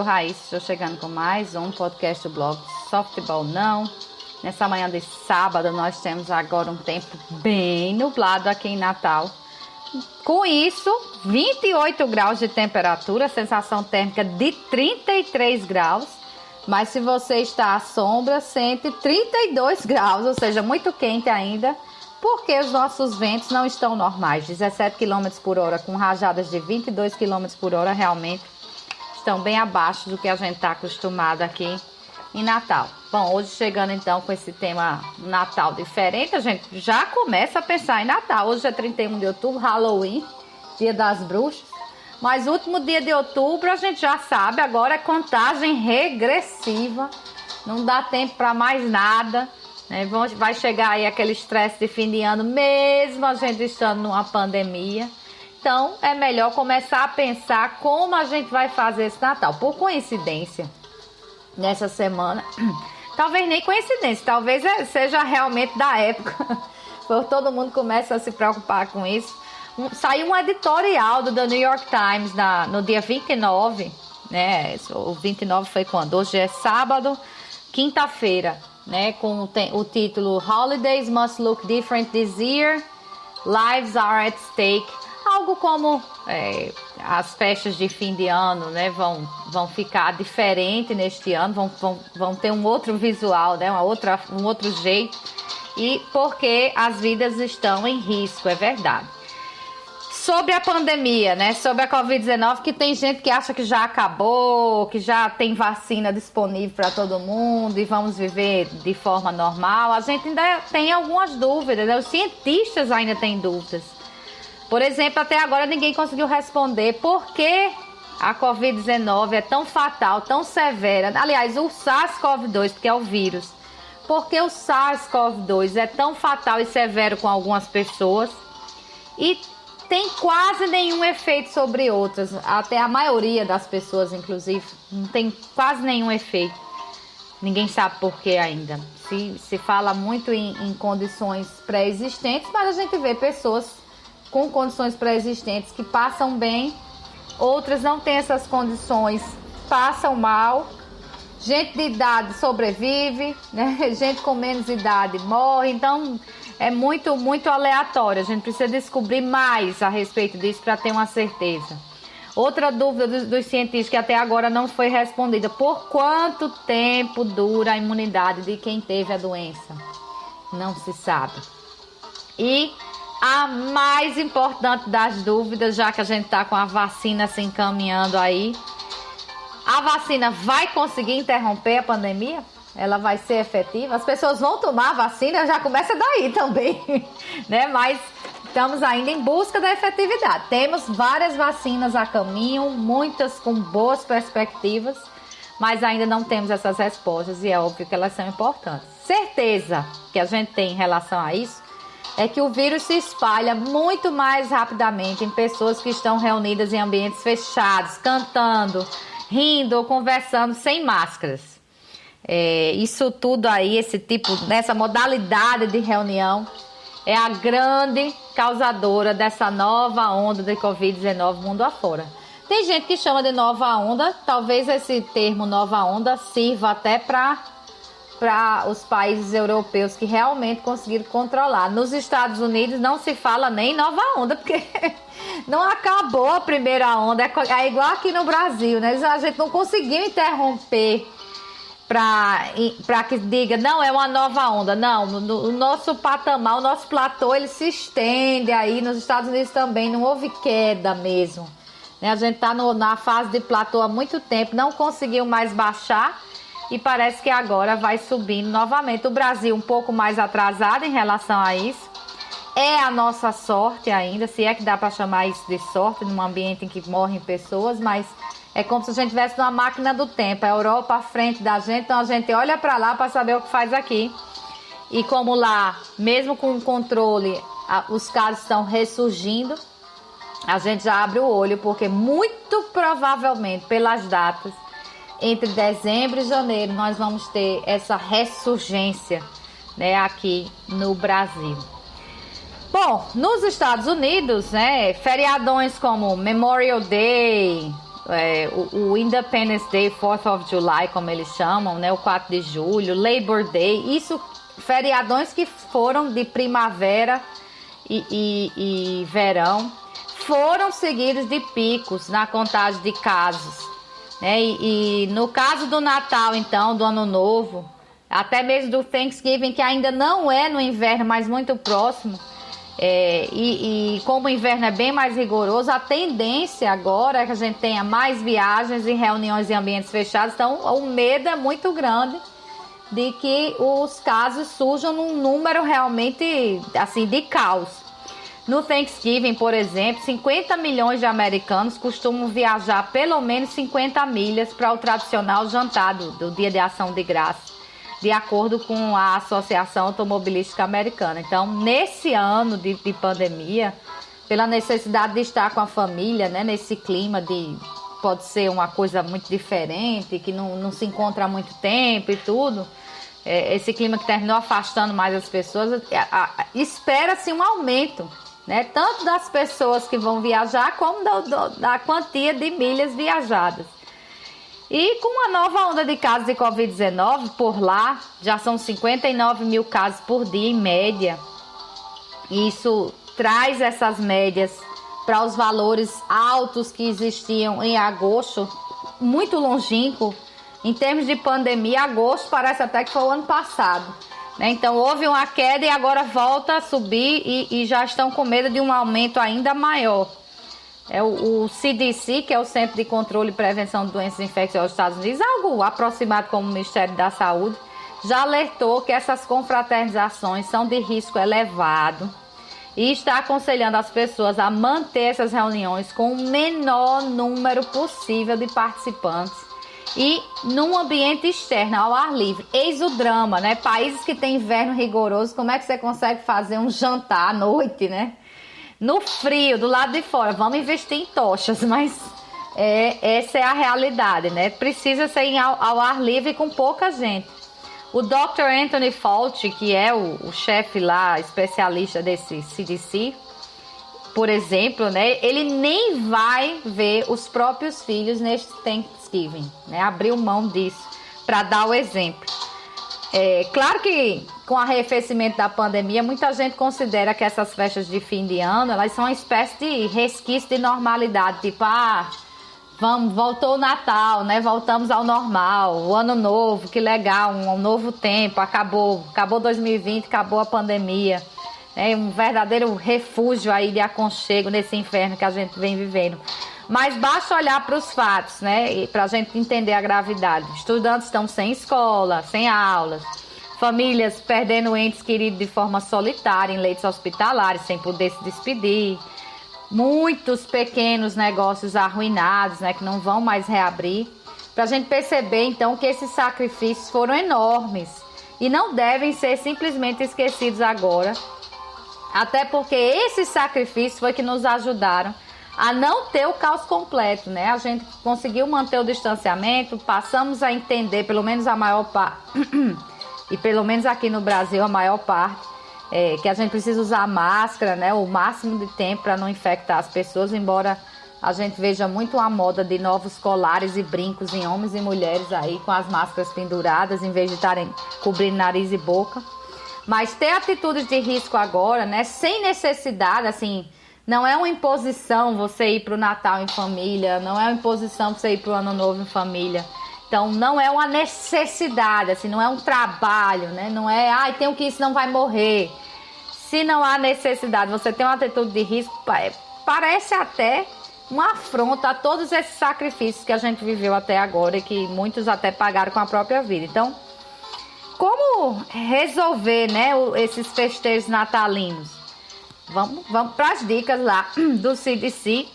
sou Raíssa, estou chegando com mais um podcast do blog Softball Não. Nessa manhã de sábado nós temos agora um tempo bem nublado aqui em Natal. Com isso, 28 graus de temperatura, sensação térmica de 33 graus. Mas se você está à sombra, sente 32 graus, ou seja, muito quente ainda. Porque os nossos ventos não estão normais. 17 km por hora com rajadas de 22 km por hora realmente estão bem abaixo do que a gente está acostumado aqui em Natal. Bom, hoje chegando então com esse tema Natal diferente, a gente já começa a pensar em Natal. Hoje é 31 de outubro, Halloween, Dia das Bruxas. Mas o último dia de outubro a gente já sabe, agora é contagem regressiva. Não dá tempo para mais nada. Vai chegar aí aquele estresse de fim de ano, mesmo a gente estando numa pandemia. Então, é melhor começar a pensar como a gente vai fazer esse Natal. Por coincidência, nessa semana, talvez nem coincidência, talvez seja realmente da época. Todo mundo começa a se preocupar com isso. Saiu um editorial do The New York Times no dia 29, né? O 29 foi quando? Hoje é sábado, quinta-feira. Né, com o título Holidays Must Look Different This Year, Lives Are at Stake. Algo como as festas de fim de ano, né, vão ficar diferentes neste ano, vão ter um outro visual, né, um outro jeito, e porque as vidas estão em risco, é verdade. Sobre a pandemia, né? Sobre a Covid-19, que tem gente que acha que já acabou, que já tem vacina disponível para todo mundo e vamos viver de forma normal. A gente ainda tem algumas dúvidas, né? Os cientistas ainda têm dúvidas. Por exemplo, até agora ninguém conseguiu responder por que a Covid-19 é tão fatal, tão severa. Aliás, o SARS-CoV-2, porque é o vírus. Por que o SARS-CoV-2 é tão fatal e severo com algumas pessoas e tem quase nenhum efeito sobre outras, até a maioria das pessoas, inclusive, não tem quase nenhum efeito. Ninguém sabe por que ainda. Se fala muito em condições pré-existentes, mas a gente vê pessoas com condições pré-existentes que passam bem, outras não têm essas condições, passam mal. Gente de idade sobrevive, né? Gente com menos idade morre, então é muito, muito aleatório. A gente precisa descobrir mais a respeito disso para ter uma certeza. Outra dúvida dos cientistas que até agora não foi respondida: por quanto tempo dura a imunidade de quem teve a doença? Não se sabe. E a mais importante das dúvidas, já que a gente está com a vacina se encaminhando aí, a vacina vai conseguir interromper a pandemia? Ela vai ser efetiva? As pessoas vão tomar a vacina? Já começa daí também, né? Mas estamos ainda em busca da efetividade. Temos várias vacinas a caminho, muitas com boas perspectivas, mas ainda não temos essas respostas e é óbvio que elas são importantes. Certeza que a gente tem em relação a isso é que o vírus se espalha muito mais rapidamente em pessoas que estão reunidas em ambientes fechados, cantando, rindo ou conversando sem máscaras. Isso tudo aí, nessa modalidade de reunião, é a grande causadora dessa nova onda de Covid-19 mundo afora. Tem gente que chama de nova onda, talvez esse termo nova onda sirva até para os países europeus que realmente conseguiram controlar. Nos Estados Unidos não se fala nem nova onda, porque não acabou a primeira onda, é igual aqui no Brasil, né? A gente não conseguiu interromper para que diga, não, é uma nova onda. Não, o nosso patamar, o nosso platô, ele se estende aí. Nos Estados Unidos também não houve queda mesmo, né? A gente está na fase de platô há muito tempo, não conseguiu mais baixar e parece que agora vai subindo novamente. O Brasil um pouco mais atrasado em relação a isso. É a nossa sorte ainda, se é que dá para chamar isso de sorte, num ambiente em que morrem pessoas, mas é como se a gente estivesse numa máquina do tempo, a Europa à frente da gente, então a gente olha para lá para saber o que faz aqui. E como lá, mesmo com o controle, os casos estão ressurgindo, a gente já abre o olho, porque muito provavelmente, pelas datas, entre dezembro e janeiro, nós vamos ter essa ressurgência, né, aqui no Brasil. Bom, nos Estados Unidos, né, feriadões como Memorial Day, o Independence Day, 4th of July, como eles chamam, né? O 4 de julho, Labor Day, isso, feriadões que foram de primavera e verão, foram seguidos de picos na contagem de casos, né? E no caso do Natal, então, do Ano Novo, até mesmo do Thanksgiving, que ainda não é no inverno, mas muito próximo, e como o inverno é bem mais rigoroso, a tendência agora é que a gente tenha mais viagens e reuniões em ambientes fechados. Então o medo é muito grande de que os casos surjam num número realmente assim de caos. No Thanksgiving, por exemplo, 50 milhões de americanos costumam viajar pelo menos 50 milhas para o tradicional jantar do Dia de Ação de Graças, de acordo com a Associação Automobilística Americana. Então, nesse ano de pandemia, pela necessidade de estar com a família, né, nesse clima pode ser uma coisa muito diferente, que não se encontra há muito tempo e tudo, esse clima que terminou afastando mais as pessoas, espera-se um aumento, né, tanto das pessoas que vão viajar, como da quantia de milhas viajadas. E com a nova onda de casos de Covid-19, por lá, já são 59 mil casos por dia em média. Isso traz essas médias para os valores altos que existiam em agosto, muito longínquo. Em termos de pandemia, agosto parece até que foi o ano passado, né? Então houve uma queda e agora volta a subir e já estão com medo de um aumento ainda maior. O CDC, que é o Centro de Controle e Prevenção de Doenças Infecciosas dos Estados Unidos, algo aproximado como o Ministério da Saúde, já alertou que essas confraternizações são de risco elevado e está aconselhando as pessoas a manter essas reuniões com o menor número possível de participantes e num ambiente externo, ao ar livre. Eis o drama, né? Países que têm inverno rigoroso, como é que você consegue fazer um jantar à noite, né? No frio, do lado de fora, vamos investir em tochas, mas essa é a realidade, né? Precisa ser ao ar livre com pouca gente. O Dr. Anthony Fauci, que é o chefe lá, especialista desse CDC, por exemplo, né? Ele nem vai ver os próprios filhos neste Thanksgiving, né? Abriu mão disso para dar o exemplo. Claro que com o arrefecimento da pandemia, muita gente considera que essas festas de fim de ano, elas são uma espécie de resquício de normalidade, tipo, voltou o Natal, né? Voltamos ao normal, o Ano Novo, que legal, um novo tempo, acabou 2020, acabou a pandemia, né? Um verdadeiro refúgio aí de aconchego nesse inferno que a gente vem vivendo. Mas basta olhar para os fatos, né? Para a gente entender a gravidade. Estudantes estão sem escola, sem aulas. Famílias perdendo entes queridos de forma solitária em leitos hospitalares, sem poder se despedir. Muitos pequenos negócios arruinados, né? Que não vão mais reabrir. Para a gente perceber, então, que esses sacrifícios foram enormes. E não devem ser simplesmente esquecidos agora. Até porque esses sacrifícios foi que nos ajudaram a não ter o caos completo, né? A gente conseguiu manter o distanciamento, passamos a entender, pelo menos a maior parte, e pelo menos aqui no Brasil a maior parte, que a gente precisa usar máscara, né? O máximo de tempo para não infectar as pessoas, embora a gente veja muito a moda de novos colares e brincos em homens e mulheres aí com as máscaras penduradas, em vez de estarem cobrindo nariz e boca. Mas ter atitudes de risco agora, né? Sem necessidade, assim... Não é uma imposição você ir para o Natal em família, não é uma imposição você ir para o Ano Novo em família. Então, não é uma necessidade, assim, não é um trabalho, né? Não é, tenho que ir, senão vai morrer. Se não há necessidade, você tem uma atitude de risco, parece até uma afronta a todos esses sacrifícios que a gente viveu até agora e que muitos até pagaram com a própria vida. Então, como resolver, né, esses festejos natalinos? Vamos para as dicas lá do CDC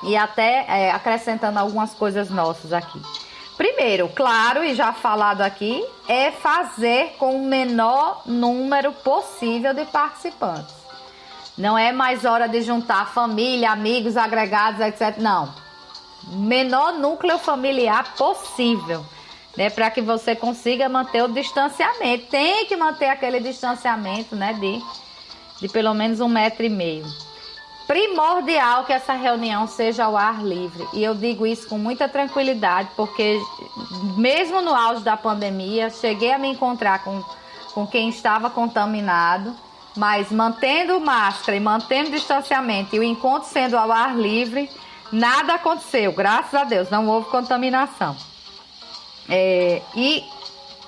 e até acrescentando algumas coisas nossas aqui. Primeiro, claro, e já falado aqui, é fazer com o menor número possível de participantes. Não é mais hora de juntar família, amigos, agregados, etc. Não. Menor núcleo familiar possível, né? Para que você consiga manter o distanciamento. Tem que manter aquele distanciamento, né? De pelo menos 1,5 metro. primordial que essa reunião seja ao ar livre. E eu digo isso com muita tranquilidade, porque mesmo no auge da pandemia, cheguei a me encontrar com quem estava contaminado, mas mantendo máscara e mantendo distanciamento e o encontro sendo ao ar livre, nada aconteceu, graças a Deus, não houve contaminação. E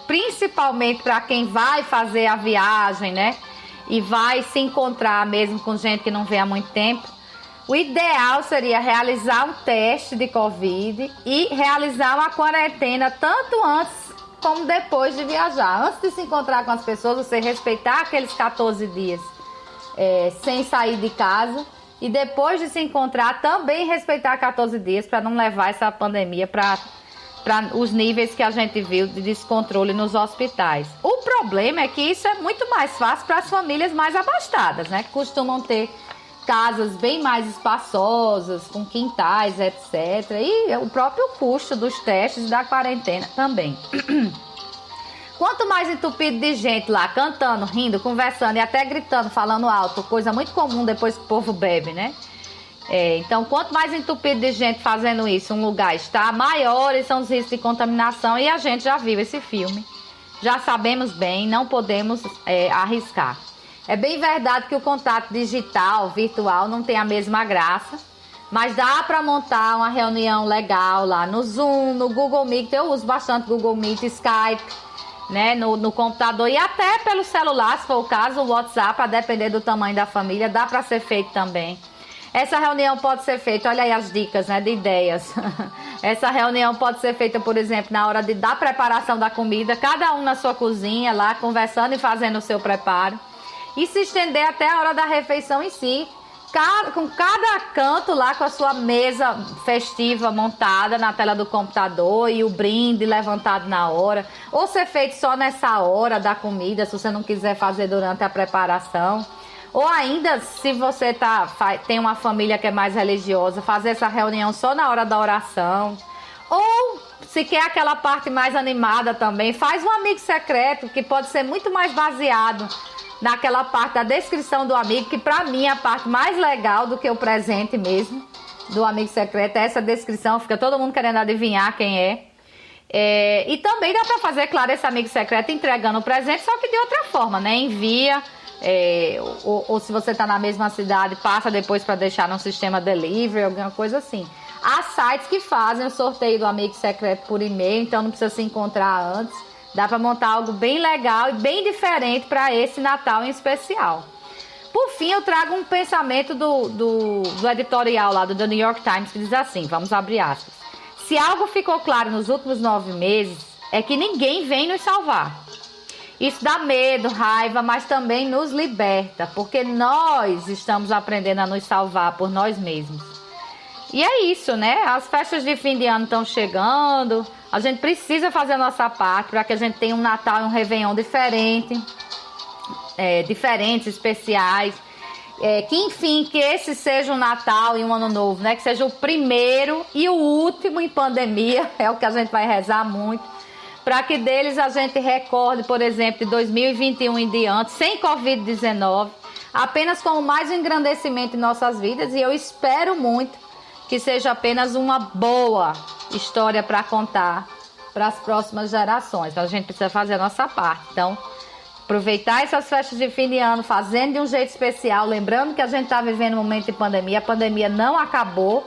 principalmente para quem vai fazer a viagem, né? E vai se encontrar mesmo com gente que não vê há muito tempo, o ideal seria realizar um teste de Covid e realizar uma quarentena tanto antes como depois de viajar. Antes de se encontrar com as pessoas, você respeitar aqueles 14 dias sem sair de casa, e depois de se encontrar também respeitar 14 dias para não levar essa pandemia para os níveis que a gente viu de descontrole nos hospitais. O problema é que isso é muito mais fácil para as famílias mais abastadas, né? Que costumam ter casas bem mais espaçosas, com quintais, etc. E o próprio custo dos testes e da quarentena também. Quanto mais entupido de gente lá, cantando, rindo, conversando e até gritando, falando alto, coisa muito comum depois que o povo bebe, né? Então, quanto mais entupido de gente fazendo isso um lugar está, maiores são os riscos de contaminação, e a gente já viu esse filme. Já sabemos bem, não podemos arriscar. É bem verdade que o contato digital, virtual, não tem a mesma graça, mas dá para montar uma reunião legal lá no Zoom, no Google Meet. Eu uso bastante Google Meet, Skype, né, no computador, e até pelo celular, se for o caso, o WhatsApp, a depender do tamanho da família, dá para ser feito também. Essa reunião pode ser feita, olha aí as dicas, né, de ideias. Essa reunião pode ser feita, por exemplo, na hora da preparação da comida, cada um na sua cozinha lá, conversando e fazendo o seu preparo. E se estender até a hora da refeição em si, com cada canto lá com a sua mesa festiva montada na tela do computador e o brinde levantado na hora. Ou ser feito só nessa hora da comida, se você não quiser fazer durante a preparação. Ou ainda, se você tem uma família que é mais religiosa, fazer essa reunião só na hora da oração. Ou, se quer aquela parte mais animada também, faz um amigo secreto, que pode ser muito mais baseado naquela parte da descrição do amigo, que para mim é a parte mais legal do que o presente mesmo, do amigo secreto. É essa descrição, fica todo mundo querendo adivinhar quem é. E também dá para fazer, claro, esse amigo secreto entregando o presente, só que de outra forma, né? Envia... ou se você está na mesma cidade, passa depois para deixar no sistema delivery, alguma coisa assim. Há sites que fazem o sorteio do amigo secreto por e-mail, então não precisa se encontrar antes. Dá para montar algo bem legal e bem diferente para esse Natal em especial. Por fim, eu trago um pensamento do editorial lá do The New York Times, que diz assim, vamos abrir aspas: se algo ficou claro nos últimos 9 meses, é que ninguém vem nos salvar. Isso dá medo, raiva, mas também nos liberta, porque nós estamos aprendendo a nos salvar por nós mesmos. E é isso, né? As festas de fim de ano estão chegando, a gente precisa fazer a nossa parte para que a gente tenha um Natal e um Réveillon diferentes, especiais. Que esse seja um Natal e um Ano Novo, né? Que seja o primeiro e o último em pandemia, é o que a gente vai rezar muito. Para que deles a gente recorde, por exemplo, de 2021 em diante, sem Covid-19, apenas como mais um engrandecimento em nossas vidas. E eu espero muito que seja apenas uma boa história para contar para as próximas gerações. A gente precisa fazer a nossa parte. Então, aproveitar essas festas de fim de ano, fazendo de um jeito especial, lembrando que a gente está vivendo um momento de pandemia, a pandemia não acabou.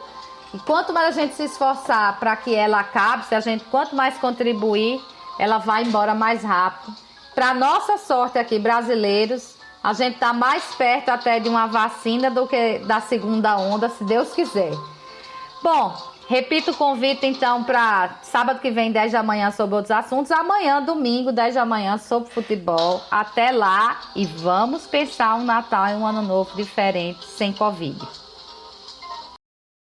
E quanto mais a gente se esforçar para que ela acabe, quanto mais contribuir, ela vai embora mais rápido. Para nossa sorte aqui, brasileiros, a gente está mais perto até de uma vacina do que da segunda onda, se Deus quiser. Bom, repito o convite então para sábado que vem, 10 da manhã, sobre outros assuntos. Amanhã, domingo, 10 da manhã, sobre futebol. Até lá, e vamos pensar um Natal e um Ano Novo diferente, sem Covid.